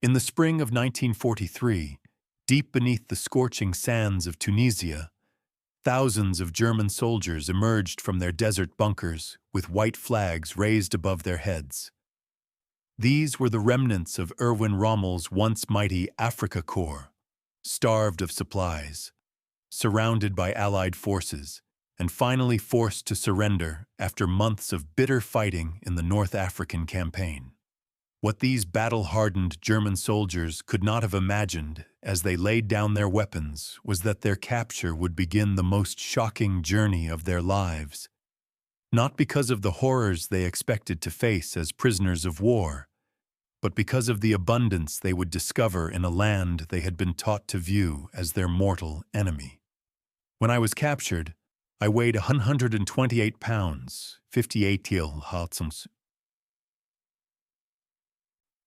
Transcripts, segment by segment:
In the spring of 1943, deep beneath the scorching sands of Tunisia, thousands of German soldiers emerged from their desert bunkers with white flags raised above their heads. These were the remnants of Erwin Rommel's once mighty Afrika Korps, starved of supplies, surrounded by Allied forces, and finally forced to surrender after months of bitter fighting in the North African campaign. What these battle-hardened German soldiers could not have imagined as they laid down their weapons was that their capture would begin the most shocking journey of their lives, not because of the horrors they expected to face as prisoners of war, but because of the abundance they would discover in a land they had been taught to view as their mortal enemy. When I was captured, I weighed 128 pounds, 58 kg.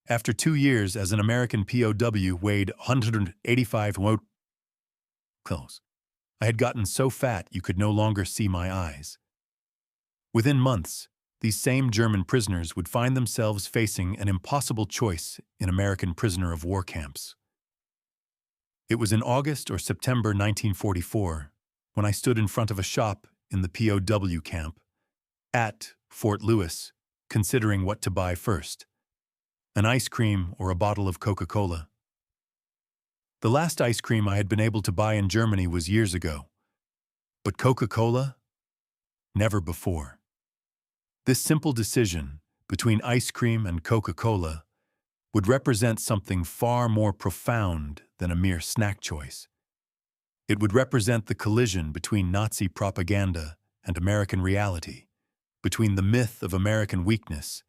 After 2 years as an American POW weighed 185 kg. I had gotten so fat you could no longer see my eyes. Within months, these same German prisoners would find themselves facing an impossible choice in American prisoner of war camps. It was in August or September 1944 when I stood in front of a shop in the POW camp at Fort Lewis, considering what to buy first: an ice cream or a bottle of Coca-Cola. The last ice cream I had been able to buy in Germany was years ago, but Coca-Cola? Never before. This simple decision between ice cream and Coca-Cola would represent something far more profound than a mere snack choice. It would represent the collision between Nazi propaganda and American reality, between the myth of American weakness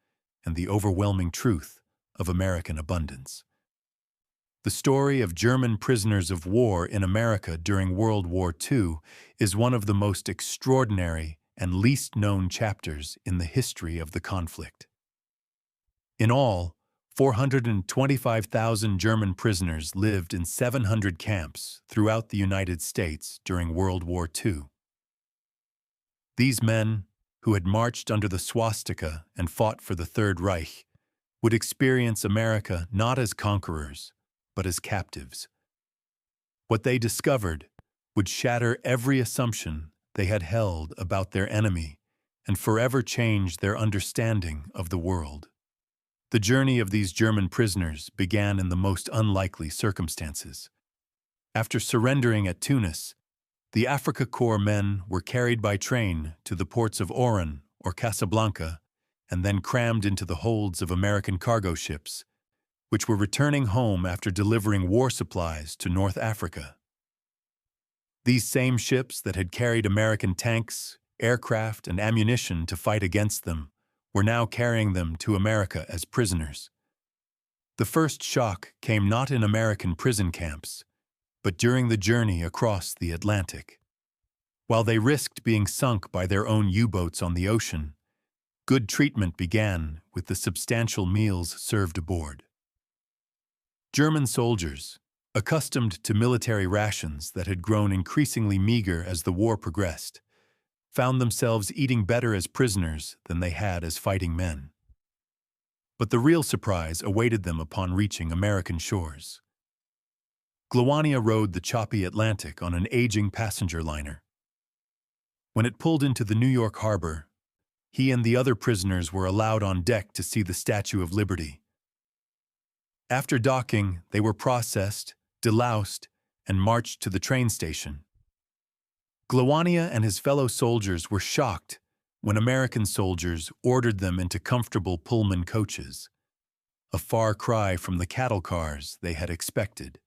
and the overwhelming truth of American abundance. The story of German prisoners of war in America during World War II is one of the most extraordinary and least known chapters in the history of the conflict. In all, 425,000 German prisoners lived in 700 camps throughout the United States during World War II. These men, who had marched under the swastika and fought for the Third Reich, would experience America not as conquerors, but as captives. What they discovered would shatter every assumption they had held about their enemy and forever change their understanding of the world. The journey of these German prisoners began in the most unlikely circumstances. After surrendering at Tunis, the Afrika Korps men were carried by train to the ports of Oran or Casablanca and then crammed into the holds of American cargo ships, which were returning home after delivering war supplies to North Africa. These same ships that had carried American tanks, aircraft, and ammunition to fight against them were now carrying them to America as prisoners. The first shock came not in American prison camps, but during the journey across the Atlantic. While they risked being sunk by their own U-boats on the ocean, good treatment began with the substantial meals served aboard. German soldiers, accustomed to military rations that had grown increasingly meager as the war progressed, found themselves eating better as prisoners than they had as fighting men. But the real surprise awaited them upon reaching American shores. Glowania rode the choppy Atlantic on an aging passenger liner. When it pulled into the New York harbor, he and the other prisoners were allowed on deck to see the Statue of Liberty. After docking, they were processed, deloused, and marched to the train station. Glowania and his fellow soldiers were shocked when American soldiers ordered them into comfortable Pullman coaches, a far cry from the cattle cars they had expected.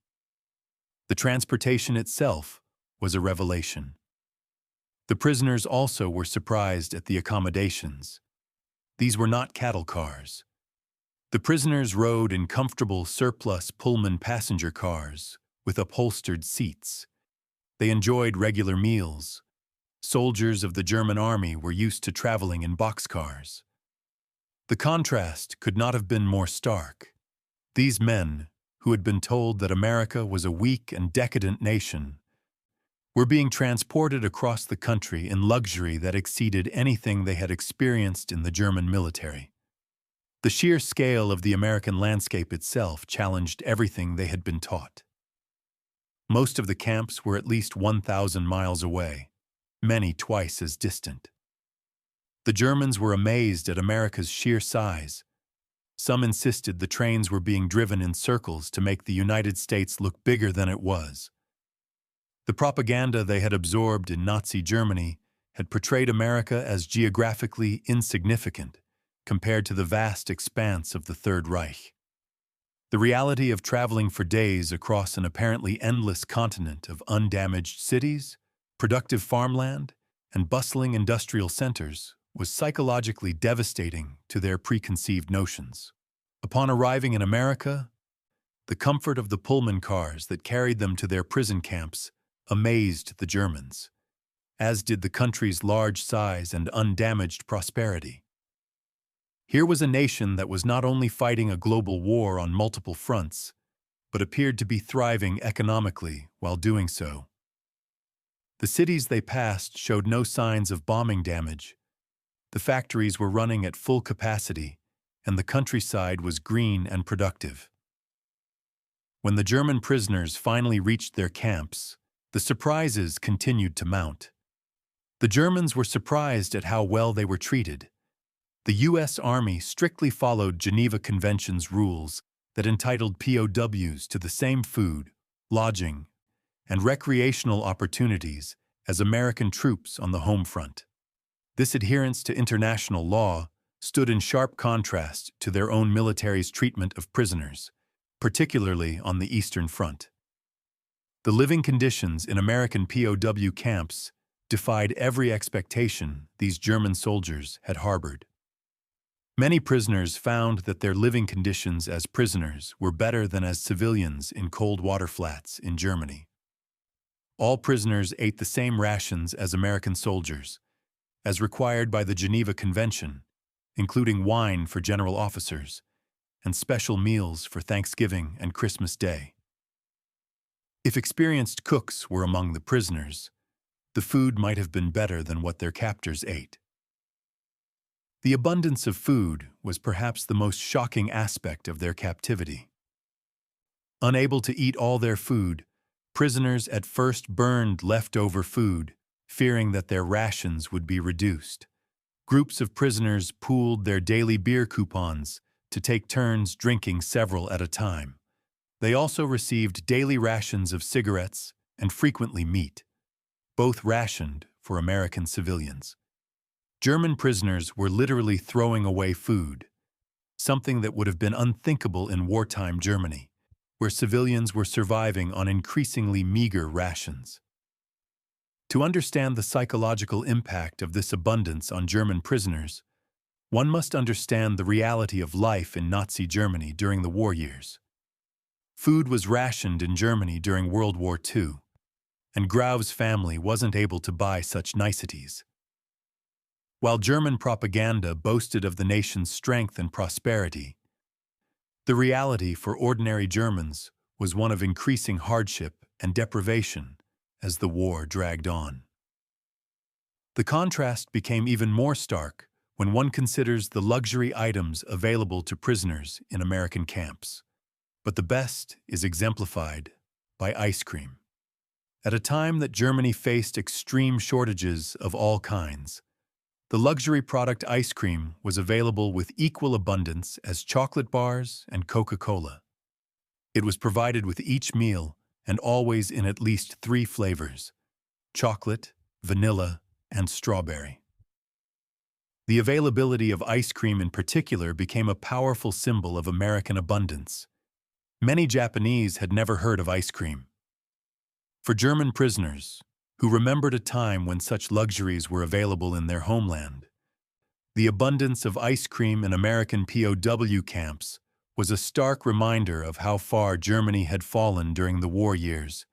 The transportation itself was a revelation. The prisoners also were surprised at the accommodations. These were not cattle cars. The prisoners rode in comfortable surplus Pullman passenger cars with upholstered seats. They enjoyed regular meals. Soldiers of the German army were used to traveling in boxcars. The contrast could not have been more stark. These men, who had been told that America was a weak and decadent nation, were being transported across the country in luxury that exceeded anything they had experienced in the German military. The sheer scale of the American landscape itself challenged everything they had been taught. Most of the camps were at least 1,000 miles away, many twice as distant. The Germans were amazed at America's sheer size. Some insisted the trains were being driven in circles to make the United States look bigger than it was. The propaganda they had absorbed in Nazi Germany had portrayed America as geographically insignificant compared to the vast expanse of the Third Reich. The reality of traveling for days across an apparently endless continent of undamaged cities, productive farmland, and bustling industrial centers was psychologically devastating to their preconceived notions. Upon arriving in America, the comfort of the Pullman cars that carried them to their prison camps amazed the Germans, as did the country's large size and undamaged prosperity. Here was a nation that was not only fighting a global war on multiple fronts, but appeared to be thriving economically while doing so. The cities they passed showed no signs of bombing damage. The factories were running at full capacity, and the countryside was green and productive. When the German prisoners finally reached their camps, the surprises continued to mount. The Germans were surprised at how well they were treated. The U.S. Army strictly followed Geneva Convention's rules that entitled POWs to the same food, lodging, and recreational opportunities as American troops on the home front. This adherence to international law stood in sharp contrast to their own military's treatment of prisoners, particularly on the Eastern Front. The living conditions in American POW camps defied every expectation these German soldiers had harbored. Many prisoners found that their living conditions as prisoners were better than as civilians in cold water flats in Germany. All prisoners ate the same rations as American soldiers, as required by the Geneva Convention, including wine for general officers and special meals for Thanksgiving and Christmas Day. If experienced cooks were among the prisoners, the food might have been better than what their captors ate. The abundance of food was perhaps the most shocking aspect of their captivity. Unable to eat all their food, prisoners at first burned leftover food, fearing that their rations would be reduced. Groups of prisoners pooled their daily beer coupons to take turns drinking several at a time. They also received daily rations of cigarettes and frequently meat, both rationed for American civilians. German prisoners were literally throwing away food, something that would have been unthinkable in wartime Germany, where civilians were surviving on increasingly meager rations. To understand the psychological impact of this abundance on German prisoners, one must understand the reality of life in Nazi Germany during the war years. Food was rationed in Germany during World War II, and Grau's family wasn't able to buy such niceties. While German propaganda boasted of the nation's strength and prosperity, the reality for ordinary Germans was one of increasing hardship and deprivation as the war dragged on. The contrast became even more stark when one considers the luxury items available to prisoners in American camps. But the best is exemplified by ice cream. At a time that Germany faced extreme shortages of all kinds, the luxury product ice cream was available with equal abundance as chocolate bars and Coca-Cola. It was provided with each meal and always in at least 3 flavors: chocolate, vanilla, and strawberry. The availability of ice cream in particular became a powerful symbol of American abundance. Many Japanese had never heard of ice cream. For German prisoners, who remembered a time when such luxuries were available in their homeland, the abundance of ice cream in American POW camps was a stark reminder of how far Germany had fallen during the war years.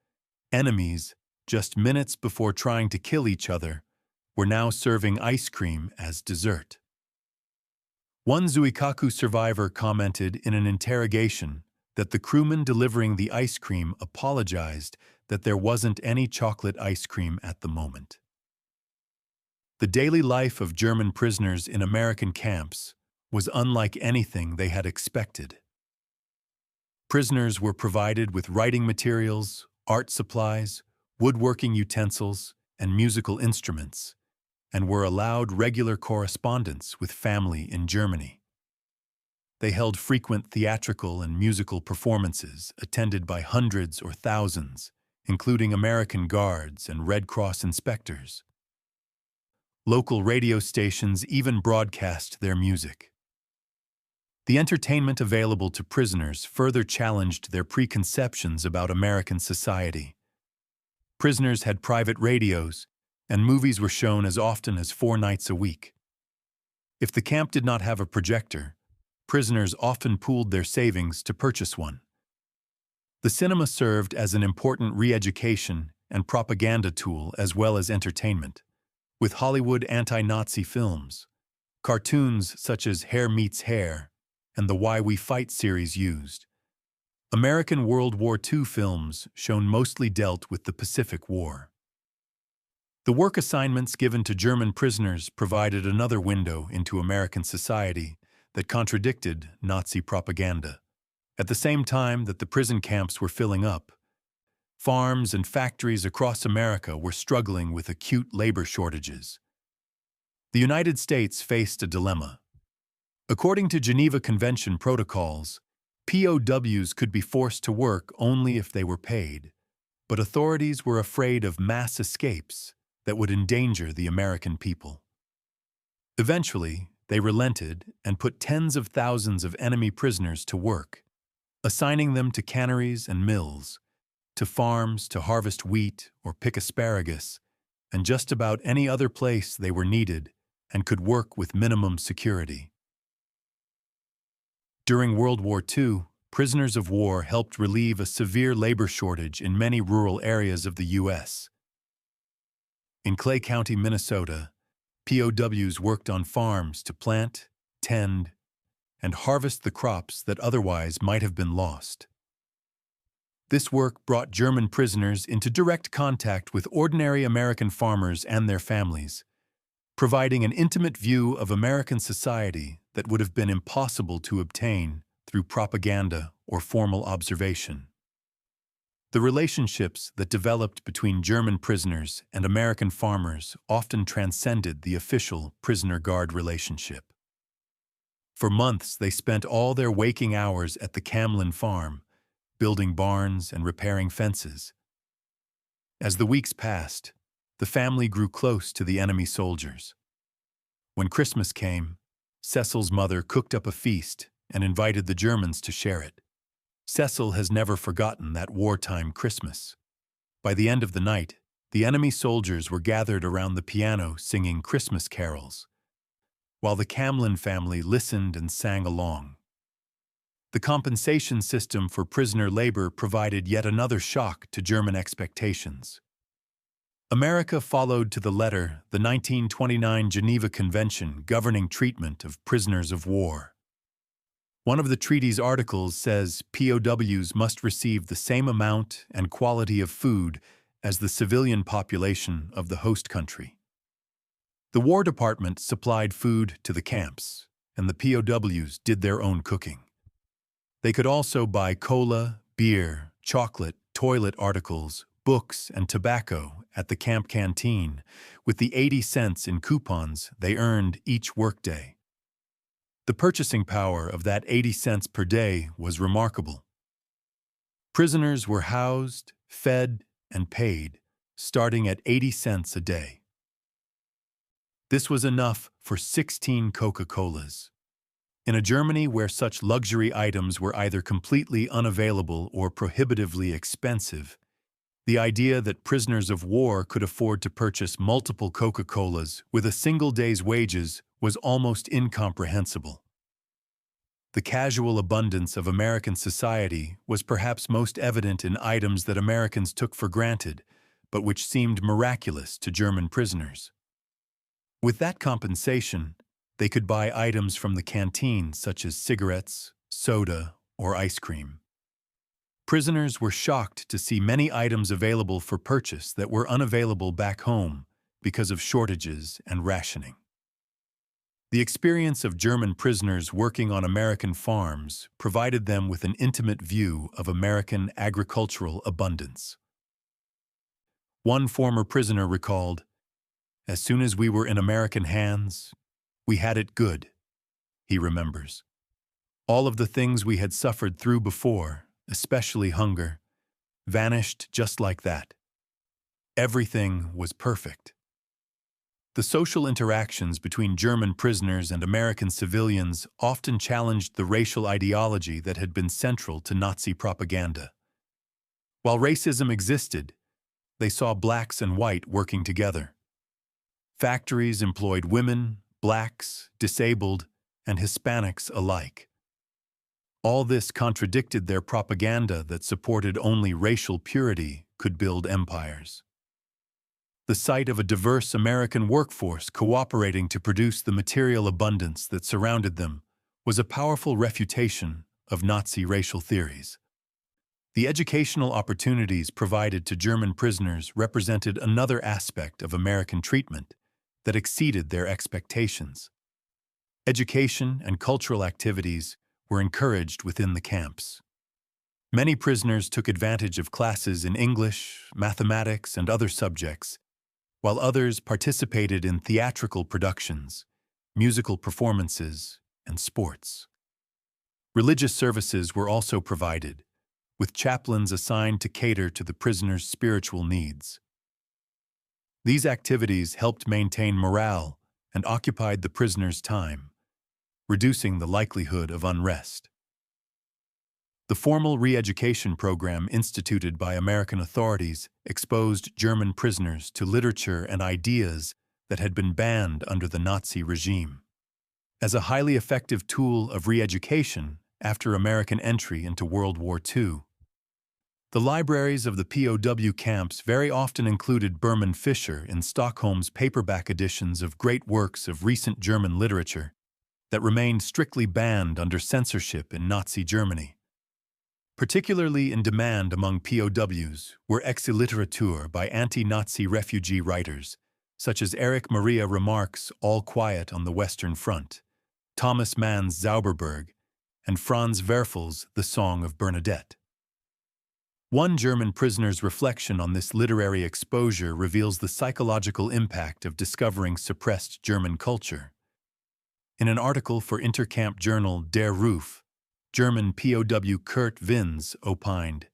Enemies, just minutes before trying to kill each other, were now serving ice cream as dessert. One Zuikaku survivor commented in an interrogation that the crewman delivering the ice cream apologized that there wasn't any chocolate ice cream at the moment. The daily life of German prisoners in American camps was unlike anything they had expected. Prisoners were provided with writing materials, art supplies, woodworking utensils, and musical instruments, and were allowed regular correspondence with family in Germany. They held frequent theatrical and musical performances attended by hundreds or thousands, including American guards and Red Cross inspectors. Local radio stations even broadcast their music. The entertainment available to prisoners further challenged their preconceptions about American society. Prisoners had private radios, and movies were shown as often as 4 nights a week. If the camp did not have a projector, prisoners often pooled their savings to purchase one. The cinema served as an important re-education and propaganda tool as well as entertainment, with Hollywood anti-Nazi films, cartoons such as Hair Meets Hair, and the Why We Fight series used. American World War II films shown mostly dealt with the Pacific War. The work assignments given to German prisoners provided another window into American society that contradicted Nazi propaganda. At the same time that the prison camps were filling up, farms and factories across America were struggling with acute labor shortages. The United States faced a dilemma. According to Geneva Convention protocols, POWs could be forced to work only if they were paid, but authorities were afraid of mass escapes that would endanger the American people. Eventually, they relented and put tens of thousands of enemy prisoners to work, assigning them to canneries and mills, to farms to harvest wheat or pick asparagus, and just about any other place they were needed and could work with minimum security. During World War II, prisoners of war helped relieve a severe labor shortage in many rural areas of the U.S. In Clay County, Minnesota, POWs worked on farms to plant, tend, and harvest the crops that otherwise might have been lost. This work brought German prisoners into direct contact with ordinary American farmers and their families, providing an intimate view of American society that would have been impossible to obtain through propaganda or formal observation. The relationships that developed between German prisoners and American farmers often transcended the official prisoner-guard relationship. For months, they spent all their waking hours at the Camlin farm, building barns and repairing fences. As the weeks passed, the family grew close to the enemy soldiers. When Christmas came, Cecil's mother cooked up a feast and invited the Germans to share it. Cecil has never forgotten that wartime Christmas. By the end of the night, the enemy soldiers were gathered around the piano singing Christmas carols, while the Camlin family listened and sang along. The compensation system for prisoner labor provided yet another shock to German expectations. America followed to the letter the 1929 Geneva Convention governing treatment of prisoners of war. One of the treaty's articles says POWs must receive the same amount and quality of food as the civilian population of the host country. The War Department supplied food to the camps, and the POWs did their own cooking. They could also buy cola, beer, chocolate, toilet articles, books, and tobacco at the camp canteen with the 80 cents in coupons they earned each workday. The purchasing power of that 80 cents per day was remarkable. Prisoners were housed, fed, and paid, starting at 80 cents a day. This was enough for 16 Coca-Colas. In a Germany where such luxury items were either completely unavailable or prohibitively expensive, the idea that prisoners of war could afford to purchase multiple Coca-Colas with a single day's wages was almost incomprehensible. The casual abundance of American society was perhaps most evident in items that Americans took for granted, but which seemed miraculous to German prisoners. With that compensation, they could buy items from the canteen such as cigarettes, soda, or ice cream. Prisoners were shocked to see many items available for purchase that were unavailable back home because of shortages and rationing. The experience of German prisoners working on American farms provided them with an intimate view of American agricultural abundance. One former prisoner recalled, "As soon as we were in American hands, we had it good," he remembers. All of the things we had suffered through before, especially hunger, vanished just like that. Everything was perfect. The social interactions between German prisoners and American civilians often challenged the racial ideology that had been central to Nazi propaganda. While racism existed, they saw blacks and white working together. Factories employed women, blacks, disabled, and Hispanics alike. All this contradicted their propaganda that supported only racial purity could build empires. The sight of a diverse American workforce cooperating to produce the material abundance that surrounded them was a powerful refutation of Nazi racial theories. The educational opportunities provided to German prisoners represented another aspect of American treatment that exceeded their expectations. Education and cultural activities were encouraged within the camps. Many prisoners took advantage of classes in English, mathematics, and other subjects, while others participated in theatrical productions, musical performances, and sports. Religious services were also provided, with chaplains assigned to cater to the prisoners' spiritual needs. These activities helped maintain morale and occupied the prisoners' time, reducing the likelihood of unrest. The formal re-education program instituted by American authorities exposed German prisoners to literature and ideas that had been banned under the Nazi regime. As a highly effective tool of re-education after American entry into World War II, the libraries of the POW camps very often included Berman Fischer in Stockholm's paperback editions of great works of recent German literature that remained strictly banned under censorship in Nazi Germany. Particularly in demand among POWs were Exilliteratur by anti-Nazi refugee writers, such as Erich Maria Remarque's All Quiet on the Western Front, Thomas Mann's Zauberberg, and Franz Werfel's The Song of Bernadette. One German prisoner's reflection on this literary exposure reveals the psychological impact of discovering suppressed German culture. In an article for Intercamp journal Der Ruf, German POW Kurt Vins opined,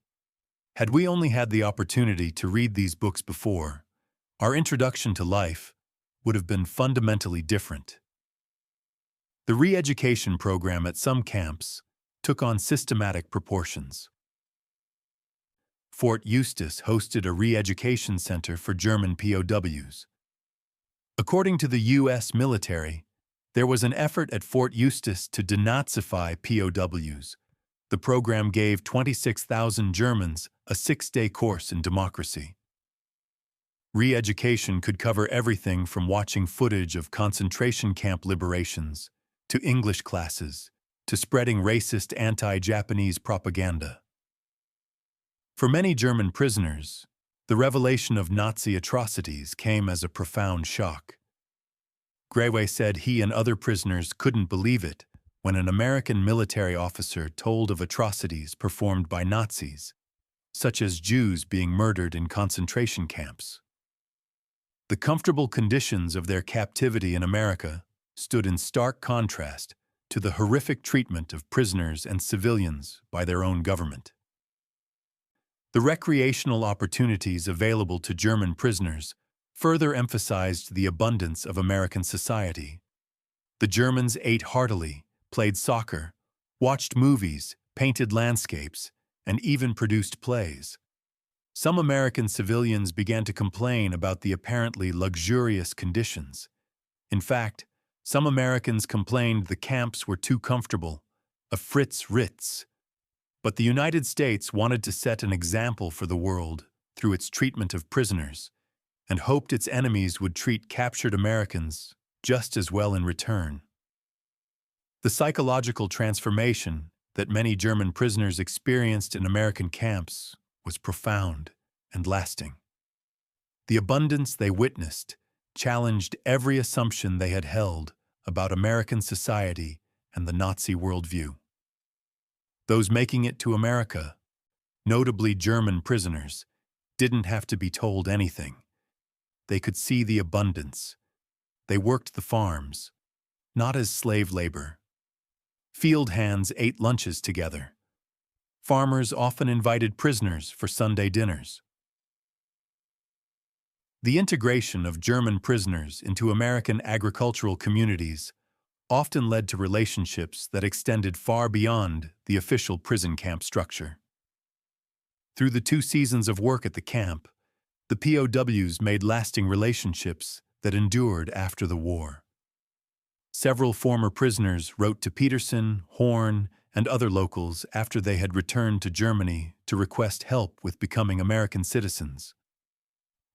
"Had we only had the opportunity to read these books before, our introduction to life would have been fundamentally different." The re-education program at some camps took on systematic proportions. Fort Eustis hosted a re-education center for German POWs. According to the U.S. military, there was an effort at Fort Eustis to denazify POWs. The program gave 26,000 Germans a 6-day course in democracy. Re-education could cover everything from watching footage of concentration camp liberations, to English classes, to spreading racist anti-Japanese propaganda. For many German prisoners, the revelation of Nazi atrocities came as a profound shock. Grewe said he and other prisoners couldn't believe it when an American military officer told of atrocities performed by Nazis, such as Jews being murdered in concentration camps. The comfortable conditions of their captivity in America stood in stark contrast to the horrific treatment of prisoners and civilians by their own government. The recreational opportunities available to German prisoners further emphasized the abundance of American society. The Germans ate heartily, played soccer, watched movies, painted landscapes, and even produced plays. Some American civilians began to complain about the apparently luxurious conditions. In fact, some Americans complained the camps were too comfortable, a Fritz Ritz. But the United States wanted to set an example for the world through its treatment of prisoners, and hoped its enemies would treat captured Americans just as well in return. The psychological transformation that many German prisoners experienced in American camps was profound and lasting. The abundance they witnessed challenged every assumption they had held about American society and the Nazi worldview. Those making it to America, notably German prisoners, didn't have to be told anything. They could see the abundance. They worked the farms, not as slave labor. Field hands ate lunches together. Farmers often invited prisoners for Sunday dinners. The integration of German prisoners into American agricultural communities often led to relationships that extended far beyond the official prison camp structure. Through the 2 seasons of work at the camp, the POWs made lasting relationships that endured after the war. Several former prisoners wrote to Peterson, Horn, and other locals after they had returned to Germany to request help with becoming American citizens.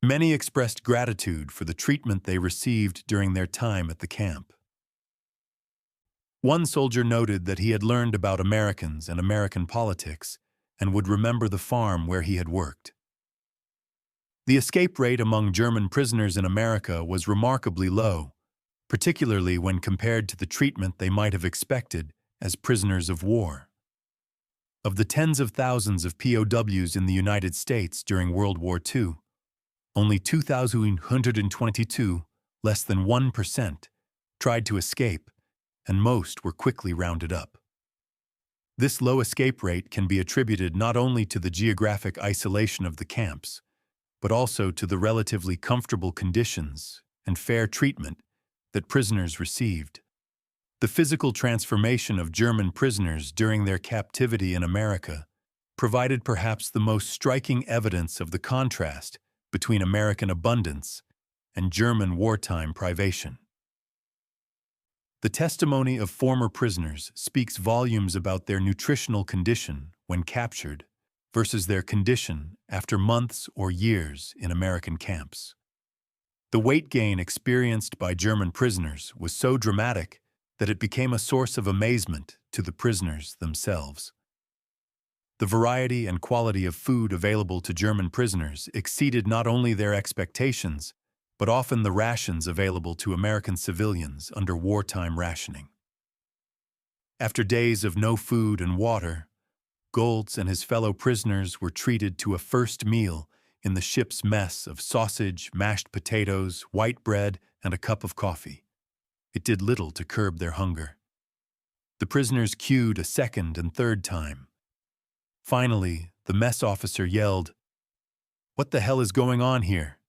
Many expressed gratitude for the treatment they received during their time at the camp. One soldier noted that he had learned about Americans and American politics and would remember the farm where he had worked. The escape rate among German prisoners in America was remarkably low, particularly when compared to the treatment they might have expected as prisoners of war. Of the tens of thousands of POWs in the United States during World War II, only 2,122, less than 1%, tried to escape, and most were quickly rounded up. This low escape rate can be attributed not only to the geographic isolation of the camps, but also to the relatively comfortable conditions and fair treatment that prisoners received. The physical transformation of German prisoners during their captivity in America provided perhaps the most striking evidence of the contrast between American abundance and German wartime privation. The testimony of former prisoners speaks volumes about their nutritional condition when captured versus their condition after months or years in American camps. The weight gain experienced by German prisoners was so dramatic that it became a source of amazement to the prisoners themselves. The variety and quality of food available to German prisoners exceeded not only their expectations, but often the rations available to American civilians under wartime rationing. After days of no food and water, Goltz and his fellow prisoners were treated to a first meal in the ship's mess of sausage, mashed potatoes, white bread, and a cup of coffee. It did little to curb their hunger. The prisoners queued a second and third time. Finally, the mess officer yelled, "What the hell is going on here?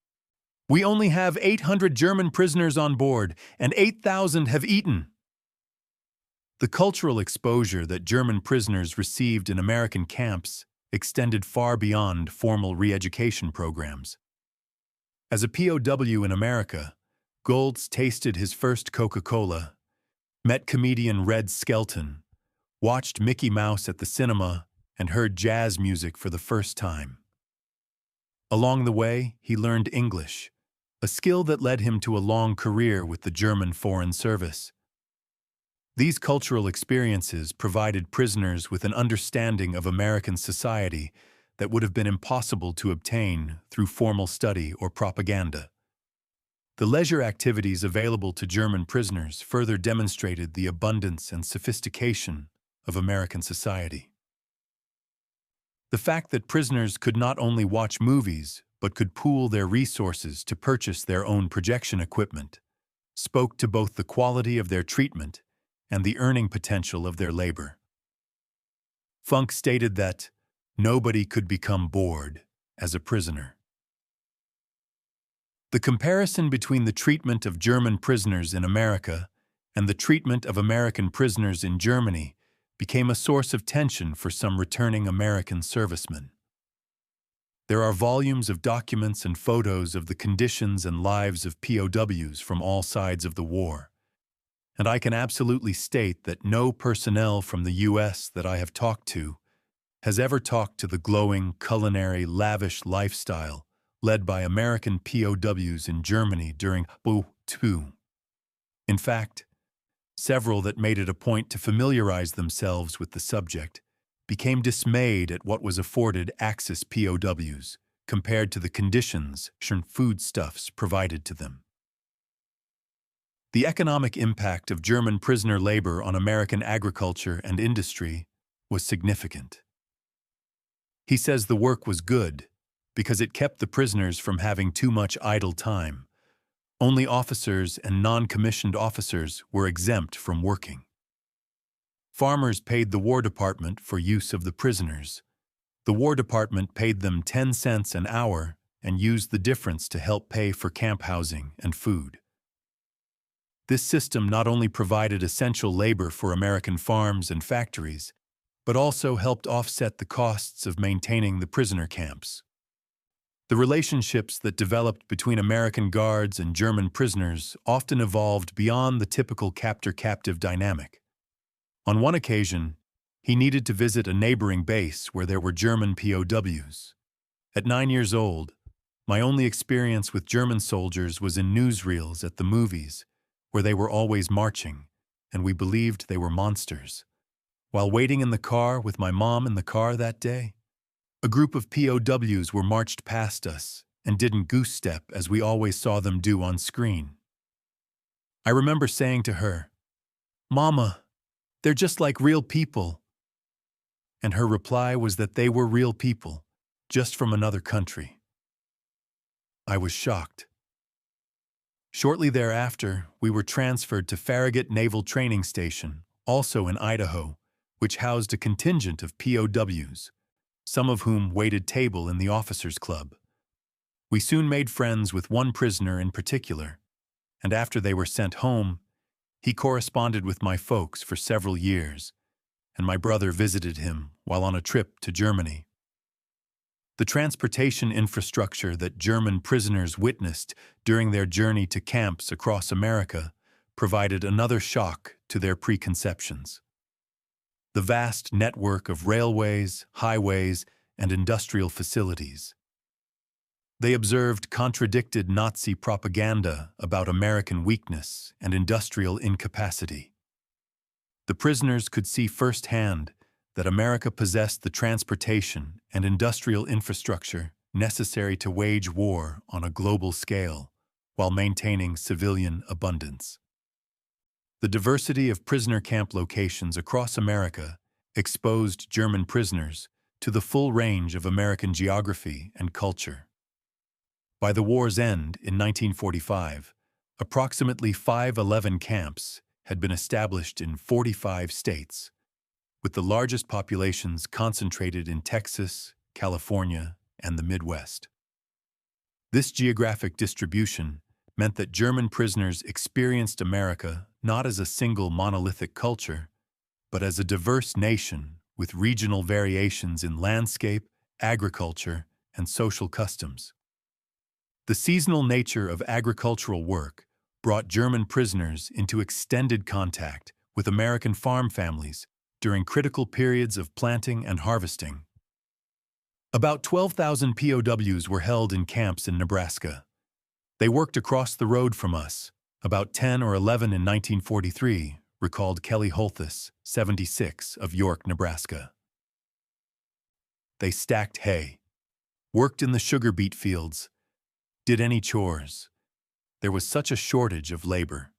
We only have 800 German prisoners on board, and 8,000 have eaten." The cultural exposure that German prisoners received in American camps extended far beyond formal re-education programs. As a POW in America, Goltz tasted his first Coca-Cola, met comedian Red Skelton, watched Mickey Mouse at the cinema, and heard jazz music for the first time. Along the way, he learned English, a skill that led him to a long career with the German Foreign Service. These cultural experiences provided prisoners with an understanding of American society that would have been impossible to obtain through formal study or propaganda. The leisure activities available to German prisoners further demonstrated the abundance and sophistication of American society. The fact that prisoners could not only watch movies, but could pool their resources to purchase their own projection equipment, spoke to both the quality of their treatment and the earning potential of their labor. Funk stated that nobody could become bored as a prisoner. The comparison between the treatment of German prisoners in America and the treatment of American prisoners in Germany became a source of tension for some returning American servicemen. There are volumes of documents and photos of the conditions and lives of POWs from all sides of the war, and I can absolutely state that no personnel from the U.S. that I have talked to has ever talked to the glowing, culinary, lavish lifestyle led by American POWs in Germany during World War II. In fact, several that made it a point to familiarize themselves with the subject became dismayed at what was afforded Axis POWs compared to the conditions and foodstuffs provided to them. The economic impact of German prisoner labor on American agriculture and industry was significant. He says the work was good because it kept the prisoners from having too much idle time. Only officers and non-commissioned officers were exempt from working. Farmers paid the War Department for use of the prisoners. The War Department paid them 10 cents an hour and used the difference to help pay for camp housing and food. This system not only provided essential labor for American farms and factories, but also helped offset the costs of maintaining the prisoner camps. The relationships that developed between American guards and German prisoners often evolved beyond the typical captor-captive dynamic. On one occasion, he needed to visit a neighboring base where there were German POWs. At 9 years old, my only experience with German soldiers was in newsreels at the movies, where they were always marching, and we believed they were monsters. While waiting in the car with my mom in the car that day, a group of POWs were marched past us and didn't goose-step as we always saw them do on screen. I remember saying to her, "Mama, they're just like real people." And her reply was that they were real people, just from another country. I was shocked. Shortly thereafter, we were transferred to Farragut Naval Training Station, also in Idaho, which housed a contingent of POWs, some of whom waited table in the officers' club. We soon made friends with one prisoner in particular, and after they were sent home, he corresponded with my folks for several years, and my brother visited him while on a trip to Germany. The transportation infrastructure that German prisoners witnessed during their journey to camps across America provided another shock to their preconceptions. The vast network of railways, highways, and industrial facilities. They observed contradicted Nazi propaganda about American weakness and industrial incapacity. The prisoners could see firsthand that America possessed the transportation and industrial infrastructure necessary to wage war on a global scale while maintaining civilian abundance. The diversity of prisoner camp locations across America exposed German prisoners to the full range of American geography and culture. By the war's end in 1945, approximately 511 camps had been established in 45 states, with the largest populations concentrated in Texas, California, and the Midwest. This geographic distribution meant that German prisoners experienced America not as a single monolithic culture, but as a diverse nation with regional variations in landscape, agriculture, and social customs. The seasonal nature of agricultural work brought German prisoners into extended contact with American farm families during critical periods of planting and harvesting. About 12,000 POWs were held in camps in Nebraska. They worked across the road from us, about 10 or 11 in 1943, recalled Kelly Holthus, 76, of York, Nebraska. They stacked hay, worked in the sugar beet fields, did any chores. There was such a shortage of labor.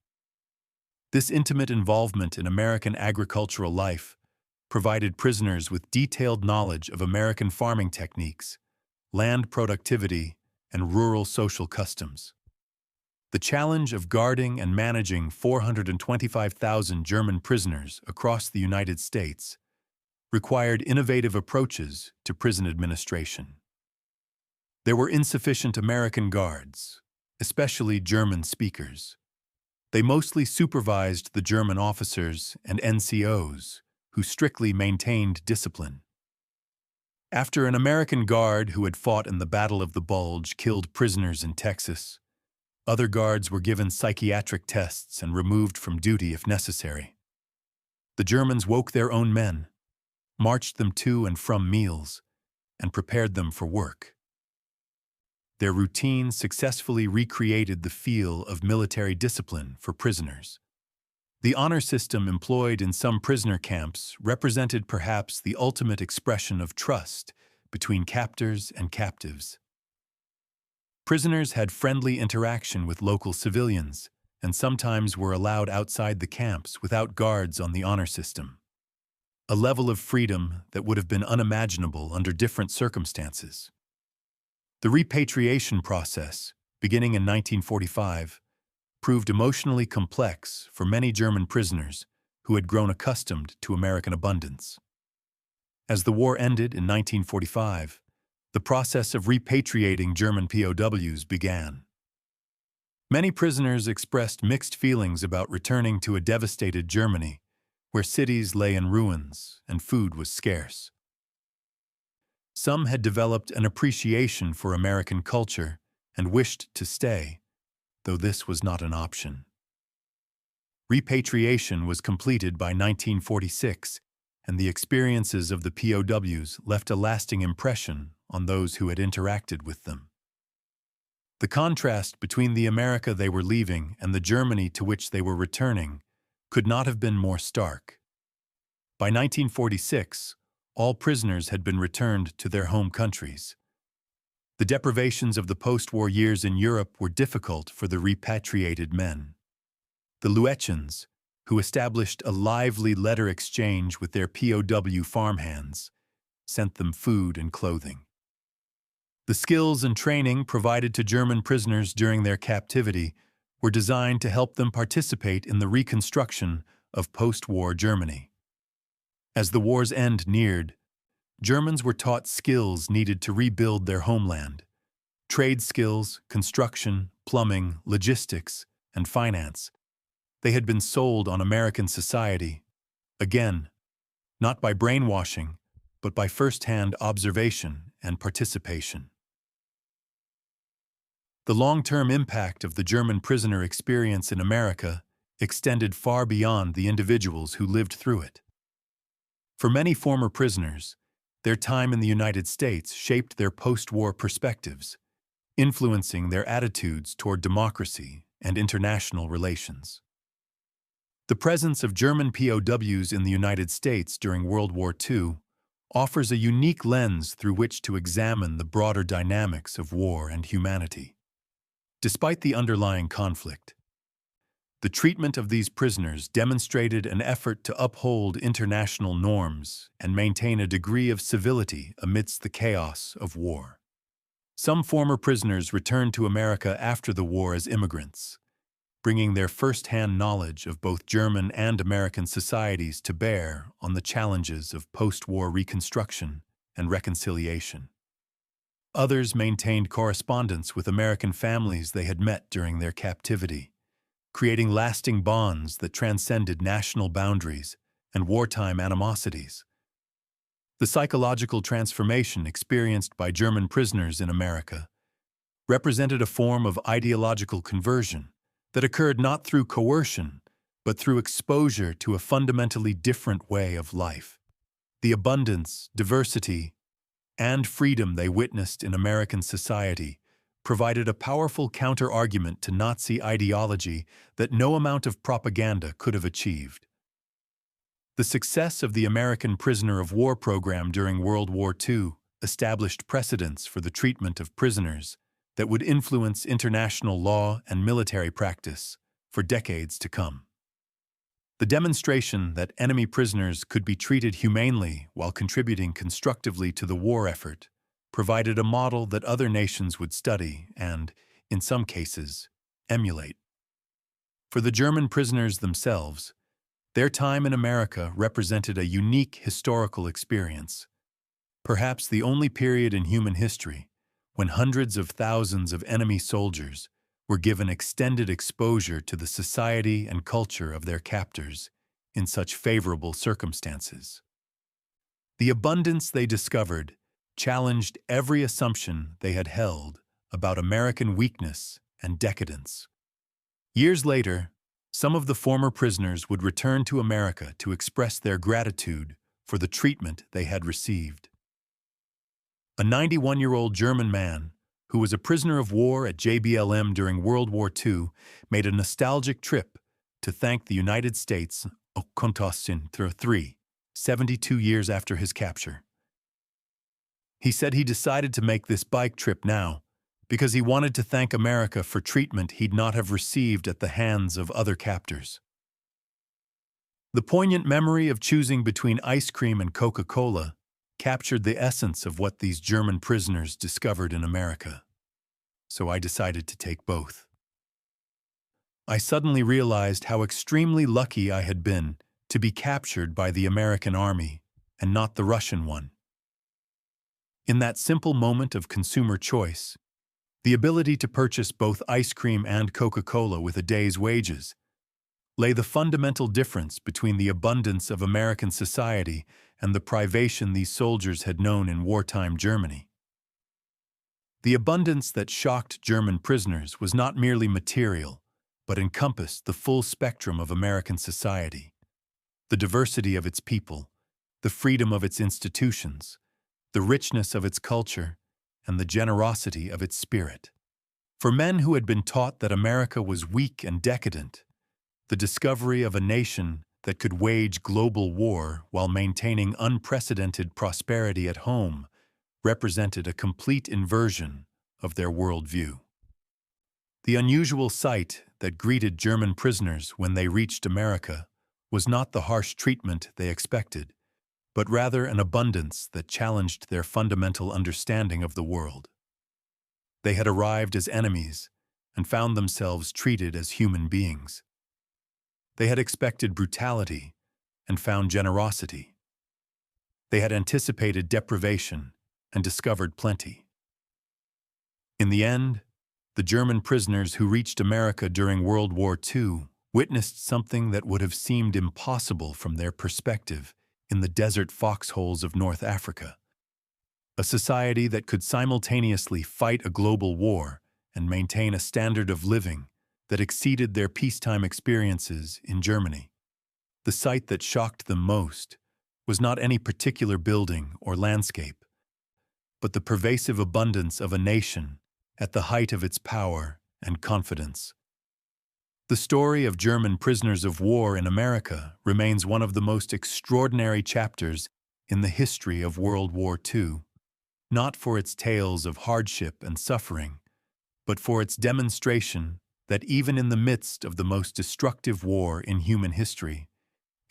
This intimate involvement in American agricultural life provided prisoners with detailed knowledge of American farming techniques, land productivity, and rural social customs. The challenge of guarding and managing 425,000 German prisoners across the United States required innovative approaches to prison administration. There were insufficient American guards, especially German speakers. They mostly supervised the German officers and NCOs, who strictly maintained discipline. After an American guard who had fought in the Battle of the Bulge killed prisoners in Texas, other guards were given psychiatric tests and removed from duty if necessary. The Germans woke their own men, marched them to and from meals, and prepared them for work. Their routine successfully recreated the feel of military discipline for prisoners. The honor system employed in some prisoner camps represented perhaps the ultimate expression of trust between captors and captives. Prisoners had friendly interaction with local civilians, and sometimes were allowed outside the camps without guards on the honor system. A level of freedom that would have been unimaginable under different circumstances. The repatriation process, beginning in 1945, proved emotionally complex for many German prisoners who had grown accustomed to American abundance. As the war ended in 1945, the process of repatriating German POWs began. Many prisoners expressed mixed feelings about returning to a devastated Germany, where cities lay in ruins and food was scarce. Some had developed an appreciation for American culture and wished to stay, though this was not an option. Repatriation was completed by 1946, and the experiences of the POWs left a lasting impression on those who had interacted with them. The contrast between the America they were leaving and the Germany to which they were returning could not have been more stark. By 1946, all prisoners had been returned to their home countries. The deprivations of the post-war years in Europe were difficult for the repatriated men. The Luetschens, who established a lively letter exchange with their POW farmhands, sent them food and clothing. The skills and training provided to German prisoners during their captivity were designed to help them participate in the reconstruction of post-war Germany. As the war's end neared, Germans were taught skills needed to rebuild their homeland: trade skills, construction, plumbing, logistics, and finance. They had been sold on American society, again, not by brainwashing, but by first-hand observation and participation. The long-term impact of the German prisoner experience in America extended far beyond the individuals who lived through it. For many former prisoners, their time in the United States shaped their post-war perspectives, influencing their attitudes toward democracy and international relations. The presence of German POWs in the United States during World War II offers a unique lens through which to examine the broader dynamics of war and humanity. Despite the underlying conflict, the treatment of these prisoners demonstrated an effort to uphold international norms and maintain a degree of civility amidst the chaos of war. Some former prisoners returned to America after the war as immigrants, bringing their first-hand knowledge of both German and American societies to bear on the challenges of post-war reconstruction and reconciliation. Others maintained correspondence with American families they had met during their captivity, creating lasting bonds that transcended national boundaries and wartime animosities. The psychological transformation experienced by German prisoners in America represented a form of ideological conversion that occurred not through coercion, but through exposure to a fundamentally different way of life. The abundance, diversity, and freedom they witnessed in American society provided a powerful counter-argument to Nazi ideology that no amount of propaganda could have achieved. The success of the American prisoner of war program during World War II established precedents for the treatment of prisoners that would influence international law and military practice for decades to come. The demonstration that enemy prisoners could be treated humanely while contributing constructively to the war effort provided a model that other nations would study and, in some cases, emulate. For the German prisoners themselves, their time in America represented a unique historical experience, perhaps the only period in human history when hundreds of thousands of enemy soldiers were given extended exposure to the society and culture of their captors in such favorable circumstances. The abundance they discovered challenged every assumption they had held about American weakness and decadence. Years later, some of the former prisoners would return to America to express their gratitude for the treatment they had received. A 91-year-old German man who was a prisoner of war at JBLM during World War II made a nostalgic trip to thank the United States on 72 years after his capture. He said he decided to make this bike trip now because he wanted to thank America for treatment he'd not have received at the hands of other captors. The poignant memory of choosing between ice cream and Coca-Cola captured the essence of what these German prisoners discovered in America. So I decided to take both. I suddenly realized how extremely lucky I had been to be captured by the American army and not the Russian one. In that simple moment of consumer choice, the ability to purchase both ice cream and Coca-Cola with a day's wages lay the fundamental difference between the abundance of American society and the privation these soldiers had known in wartime Germany. The abundance that shocked German prisoners was not merely material, but encompassed the full spectrum of American society, the diversity of its people, the freedom of its institutions, the richness of its culture, and the generosity of its spirit. For men who had been taught that America was weak and decadent, the discovery of a nation that could wage global war while maintaining unprecedented prosperity at home represented a complete inversion of their worldview. The unusual sight that greeted German prisoners when they reached America was not the harsh treatment they expected, but rather an abundance that challenged their fundamental understanding of the world. They had arrived as enemies and found themselves treated as human beings. They had expected brutality and found generosity. They had anticipated deprivation and discovered plenty. In the end, the German prisoners who reached America during World War II witnessed something that would have seemed impossible from their perspective in the desert foxholes of North Africa. A society that could simultaneously fight a global war and maintain a standard of living that exceeded their peacetime experiences in Germany. The sight that shocked them most was not any particular building or landscape, but the pervasive abundance of a nation at the height of its power and confidence. The story of German prisoners of war in America remains one of the most extraordinary chapters in the history of World War II, not for its tales of hardship and suffering, but for its demonstration that even in the midst of the most destructive war in human history,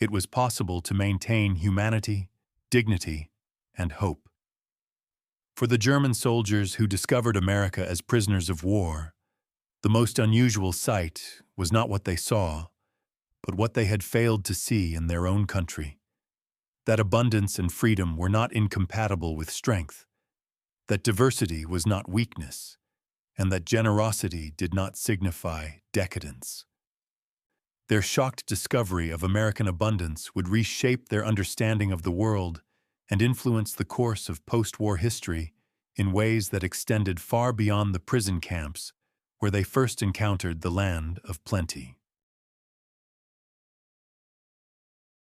it was possible to maintain humanity, dignity, and hope. For the German soldiers who discovered America as prisoners of war, the most unusual sight was not what they saw, but what they had failed to see in their own country. That abundance and freedom were not incompatible with strength, that diversity was not weakness, and that generosity did not signify decadence. Their shocked discovery of American abundance would reshape their understanding of the world and influence the course of post-war history in ways that extended far beyond the prison camps where they first encountered the land of plenty.